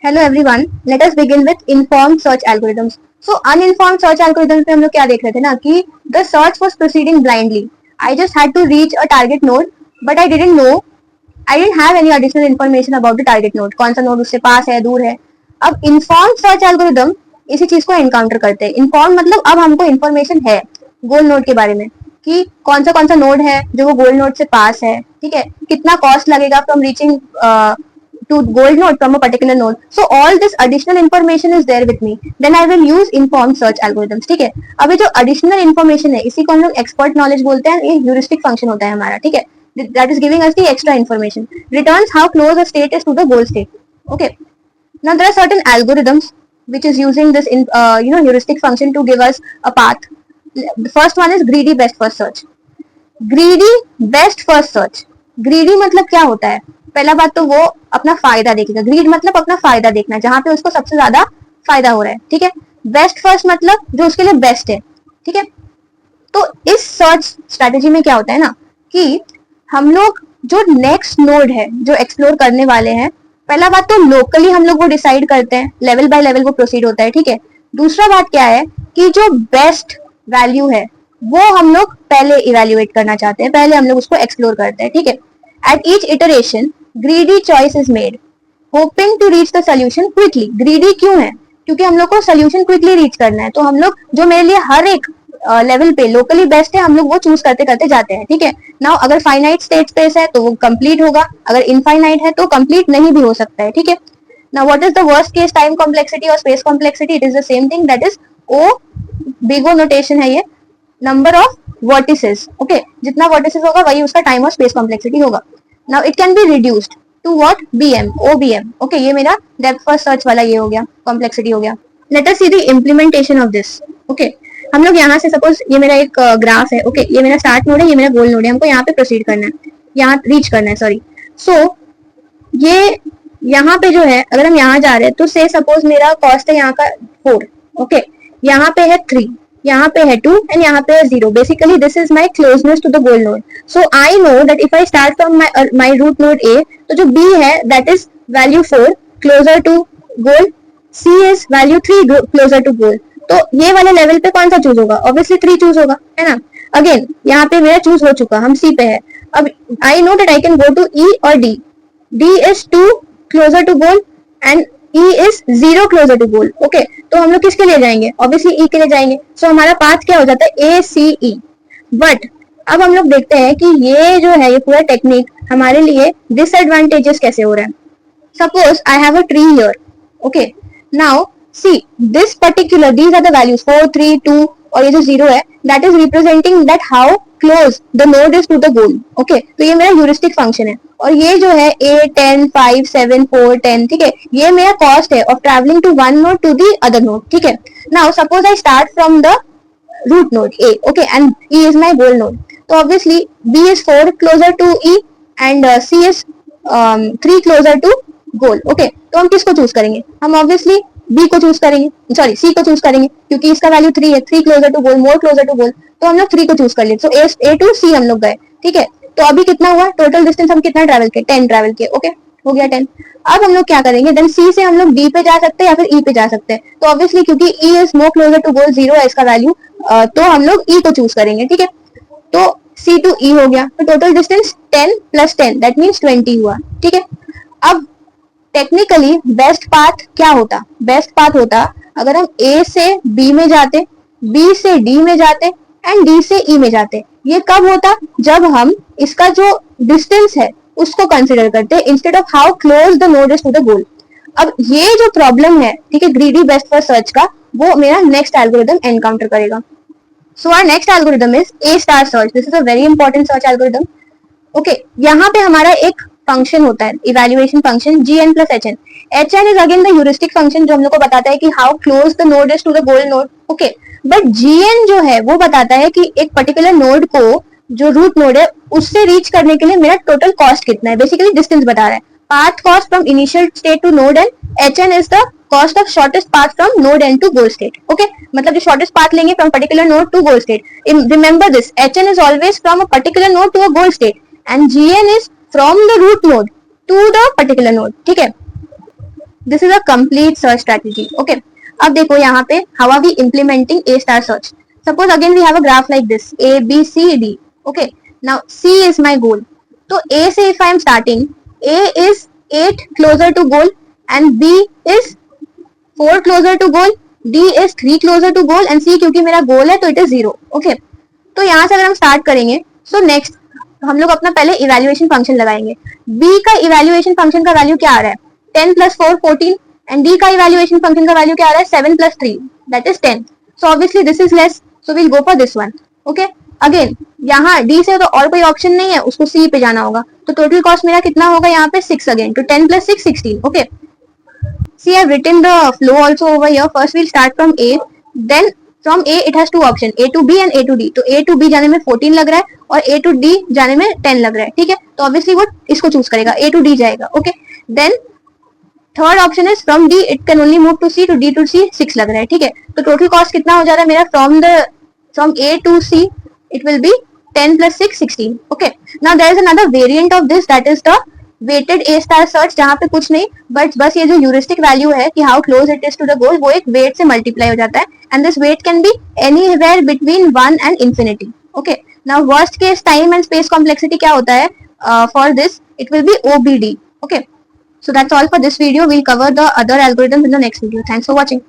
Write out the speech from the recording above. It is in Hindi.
Hello everyone, let us begin with informed search algorithms. So uninformed search algorithms पे हम लोग क्या देख रहे थे ना कि the search was proceeding blindly. I just had to reach a target node, but I didn't know, I didn't have any additional information about the target node, कौन सा नोड उससे पास है, दूर है। अब इन्फॉर्म्ड सर्च एल्गोरिथम इसी चीज को एनकाउंटर करते हैं। इन्फॉर्म मतलब अब हमको इन्फॉर्मेशन है गोल नोड के बारे में कि कौन सा नोड है जो वो गोल नोड से पास है, ठीक है, कितना कॉस्ट लगेगा from reaching to gold node from a particular node. So all this additional information is there with me. Then I will use informed search algorithms. ठीक है, अभी जो additional information है इसी को हम लोग expert knowledge बोलते हैं। ये heuristic function होता है हमारा, ठीक है, that is giving us the extra information. Returns how close a state is to the goal state. Okay. Now there are certain algorithms which is using this heuristic function to give us a path. The first one is greedy best first search. Greedy best first search. Greedy मतलब क्या होता है? पहला बात तो वो अपना फायदा देखेगा। ग्रीड मतलब अपना फायदा देखना, जहां पे उसको सबसे ज्यादा फायदा हो रहा है, ठीक है। बेस्ट फर्स्ट मतलब जो उसके लिए बेस्ट है, ठीक है। तो इस सर्च स्ट्रेटेजी में क्या होता है ना कि हम लोग जो नेक्स्ट नोड है जो एक्सप्लोर करने वाले हैं, पहला बात तो लोकली हम लोग वो डिसाइड करते हैं, लेवल बाय लेवल वो प्रोसीड होता है, ठीक है। दूसरा बात क्या है कि जो बेस्ट वैल्यू है वो हम लोग पहले इवेल्युएट करना चाहते हैं, पहले हम लोग उसको एक्सप्लोर करते हैं, ठीक है। At each iteration greedy choice is made hoping to reach the solution quickly. Greedy क्यों है? क्योंकि हम लोग को सोल्यूशन क्विकली रीच करना है, तो हम लोग जो मेरे लिए हर एक लेवल पे लोकली बेस्ट है हम लोग वो चूज करते करते जाते हैं, ठीक है। नाउ अगर फाइनाइट स्टेट स्पेस है तो वो कंप्लीट होगा, अगर इनफाइनाइट है तो कंप्लीट नहीं भी हो सकता है, ठीक है। Now what is the worst case time complexity और space complexity? It is the same thing, that is O, big O notation है ये, नंबर ऑफ वर्टिसेस। ओके, जितना वर्टिसेस होगा वही उसका टाइम और स्पेस कॉम्प्लेक्सिटी होगा। Now it can be reduced to what? B M, O B M. Okay, ये मेरा डेप्थ फर्स्ट सर्च वाला ये हो गया, कॉम्प्लेक्सिटी हो गया। Let us see the implementation of this. Okay, हम लोग यहाँ से सपोज ये मेरा एक ग्राफ है, ओके, ये मेरा स्टार्ट नोड है, ये मेरा गोल नोड है, हमको यहाँ पे प्रोसीड करना है, यहाँ रीच करना है, सॉरी। सो ये यहाँ पे जो है, अगर हम यहाँ जा रहे हैं तो से सपोज मेरा कॉस्ट है यहाँ का 4, ओके, यहाँ पे है 3, यहाँ पे है 2 एंड यहाँ पे है 0। Basically this is my closeness to the goal node. So I know that if I start from my root node A, तो जो बी है that is value 4 closer to goal, C is value 3 closer to goal. तो ये वाले लेवल पे कौन सा चूज होगा? ऑब्वियसली 3 चूज होगा, है ना। अगेन यहाँ पे मेरा चूज हो चुका, हम सी पे है। अब I know that I can go to E और D. D is 2 closer to goal and E is 0 closer to goal. Okay, तो हम लोग किसके लिए जाएंगे? ऑब्वियसली E के लिए जाएंगे। सो हमारा पाथ क्या हो जाता है? A C E। बट अब हम लोग देखते हैं कि ये जो है ये पूरा टेक्निक हमारे लिए डिसएडवांटेजेस कैसे हो रहा है। Suppose I have a tree here, okay, now see this particular, these are the values 4 3 2 और ये जो 0 है that is representing that how close the node is to the goal. Okay, तो ये मेरा ह्यूरिस्टिक फंक्शन है। और ये जो है 8 10 5 7 4 10, ठीक है, ये मेरा कॉस्ट है of travelling to one node to the other node, ठीक है। Now suppose I start from the root node A, okay, and E is my goal node. तो obviously B is 4 closer to E and C is 3 closer to goal. Okay, तो हम किसको चूज करेंगे? हम obviously B को चूज करेंगे, सॉरी C को चूज करेंगे, क्योंकि इसका वैल्यू 3 है, 3 closer to goal, more closer to goal, तो हम लोग 3 को चूज कर लिए। सो A to C हम लोग गए, ठीक है। तो अभी कितना हुआ टोटल डिस्टेंस? हम कितना ट्रैवल किए? 10 ट्रैवल किए, ओके, हो गया 10। अब हम लोग क्या करेंगे? देन सी से हम लोग डी पे जा सकते हैं या फिर ई पे जा सकते हैं। तो ऑब्वियसली क्योंकि E is more closer to goal, 0 है इसका वैल्यू, तो हम लोग ई को चूज करेंगे, ठीक है। तो सी टू ई हो गया, तो टोटल डिस्टेंस 10 + 10 दैट मींस 20 हुआ, ठीक है। अब टेक्निकली बेस्ट पाथ क्या होता? बेस्ट पाथ होता अगर हम ए से बी में जाते, बी से डी में जाते एंड डी से ई में जाते। ये कब होता? जब हम इसका जो डिस्टेंस है उसको कंसिडर करते हैं instead of how close the node is to the goal. अब ये जो प्रॉब्लम है, ठीक है, ग्रीडी बेस्ट फर्स्ट सर्च का, वो मेरा नेक्स्ट एल्गोरिथम एनकाउंटर करेगा। So our next algorithm is A star search. This is a very important search algorithm. Okay, यहाँ पे हमारा एक फंक्शन होता है, evaluation function gn + hn। hn is again the heuristic function जो हम लोग को बताता है कि how close the node is to the goal node, okay. But gn जो है वो बताता है कि एक पर्टिकुलर नोड को, जो रूट नोड है, उससे रीच करने के लिए मेरा टोटल कॉस्ट कितना है, बेसिकली डिस्टेंस बता रहा है। Path cost from initial state to node N, hn is the cost of shortest path from node N to goal state, okay, मतलब जो शॉर्टेस्ट पाथ लेंगे from particular node to goal state. Remember this, hn is always from a particular node to a goal state and gn is from the root node to the particular node, ठीक है। This is a complete search strategy. Okay, अब देखो यहाँ पे how are we implementing A star search. Suppose again we have a graph like this A B C D. Okay, now C is my goal. तो ए से if I am starting, A is 8 closer to goal and B is 4 closer to goal, D is 3 closer to goal and C क्योंकि मेरा गोल है तो इट इज 0. ओके, तो यहाँ से अगर हम स्टार्ट करेंगे सो नेक्स्ट हम लोग अपना पहले इवेल्युएशन फंक्शन लगाएंगे. बी का इवेल्युएशन फंक्शन का वैल्यू क्या आ रहा है? 10 plus 4 14. एंड डी का इवेल्युएशन फंक्शन का वैल्यू क्या आ रहा है? 7 plus 3 that is 10. So obviously this is less, so we'll go for this one. Okay, again यहाँ डी से तो और कोई ऑप्शन नहीं है, उसको सी पे जाना होगा. तो टोटल कॉस्ट मेरा कितना होगा यहाँ पे? 6 अगेन. तो 10 plus 6 16. Okay, see I've written the flow also over here. First we'll start from A, then from A it has two option, A to B and A to D. तो A to B जाने में 14 लग रहा है और A to D जाने में 10 लग रहा है. ठीक है, तो ऑब्वियसली वो इसको चूज करेगा, A to D जाएगा. Okay, then third option is from D it can only move to C, to D to C 6 लग रहा है. ठीक है, तो टोटल कॉस्ट कितना हो जा रहा है मेरा? From A to C it will be 10 plus 6 16. Okay, now there is another variant of this, that is the weighted A star search, जहां पे कुछ नहीं बस ये जो ह्यूरिस्टिक वैल्यू है कि how close it is to the goal, वो एक वेट से मल्टीप्लाई हो जाता है and this weight can be anywhere between 1 and infinity. Okay, now worst case time and space complexity क्या होता है for this? It will be OBD. Okay, so that's all for this video. We'll cover the other algorithms in the next video. Thanks for watching.